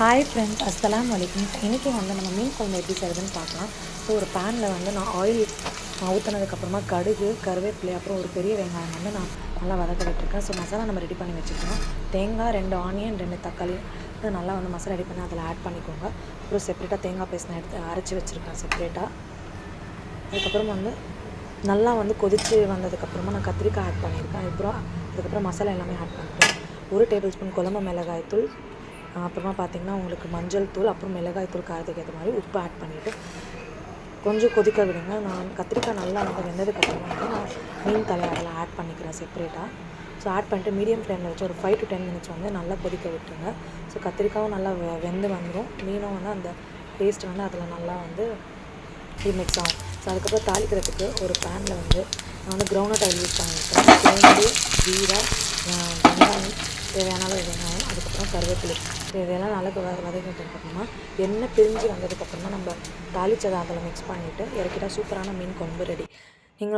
Hi friends, அஸ்ஸலாமு அலைக்கும். இன்றைக்கி வந்து நம்ம மீன் குழம்பு எப்படி செய்கிறதுன்னு பார்க்கலாம். ஸோ ஒரு பேனில் வந்து நான் ஆயில் ஊற்றினதுக்கப்புறமா கடுகு, கருவேப்பிலை, அப்புறம் ஒரு பெரிய வெங்காயம் வந்து நான் நல்லா வதக்க விட்டுருக்கேன். ஸோ மசாலா நம்ம ரெடி பண்ணி வச்சுக்கணும். தேங்காய், 2 ஆனியன், 2 தக்காளி இது நல்லா வந்து மசாலா ரெடி பண்ணி அதில் ஆட் பண்ணிக்கோங்க. அப்புறம் செப்பரேட்டாக தேங்காய் பேஸ்ட் நான் எடுத்து அரைச்சி வச்சுருக்கேன் செப்பரேட்டாக. அதுக்கப்புறம் வந்து நல்லா வந்து கொதித்து வந்ததுக்கப்புறமா நான் கத்திரிக்காய் ஆட் பண்ணியிருக்கேன். அதுக்கப்புறம் மசாலா எல்லாமே ஆட் பண்ணிட்டேன். 1 டேபிள் ஸ்பூன் குழம்பு மிளகாய் தூள், அப்புறமா பார்த்திங்கன்னா உங்களுக்கு மஞ்சள் தூள், அப்புறம் மிளகாய் தூள் காரத்துக்கு ஏற்ற மாதிரி உப்பு ஆட் பண்ணிவிட்டு கொஞ்சம் கொதிக்க விடுங்க. நான் கத்திரிக்காய் நல்லா வந்து வெந்ததுக்கப்புறமா வந்து நான் மீன் தலை அதில் ஆட் பண்ணிக்கிறேன் செப்பரேட்டாக. ஸோ ஆட் பண்ணிட்டு மீடியம் ஃப்ளேமில் வச்சு ஒரு 5 to 10 மினிட்ஸ் வந்து நல்லா கொதிக்க விட்டுருங்க. ஸோ கத்திரிக்காயும் நல்லா வெந்து வந்துடும். மீனும் வந்து அந்த டேஸ்ட் வந்து அதில் நல்லா வந்து மிக்ஸ் ஆகும். ஸோ அதுக்கப்புறம் தாளிக்கிறதுக்கு ஒரு பேனில் வந்து நான் வந்து கிரவுண்ட் ஆயில் யூஸ் பண்ணியிருக்கேன். சோம்பு, ஜீரா, வெங்காயம், தேவையான அளவு வெங்காயம், அதுக்கப்புறம் கருவேப்பிலை, இதெல்லாம் நல்லா வதக்கிட்டதுக்கப்புறமா எண்ணெய் பிரிஞ்சு வந்ததுக்கப்புறமா நம்ம தாளிச்சதை அதில் மிக்ஸ் பண்ணிவிட்டு இறக்கிட்டால் சூப்பரான மீன் குழம்பு ரெடி. நீங்கள்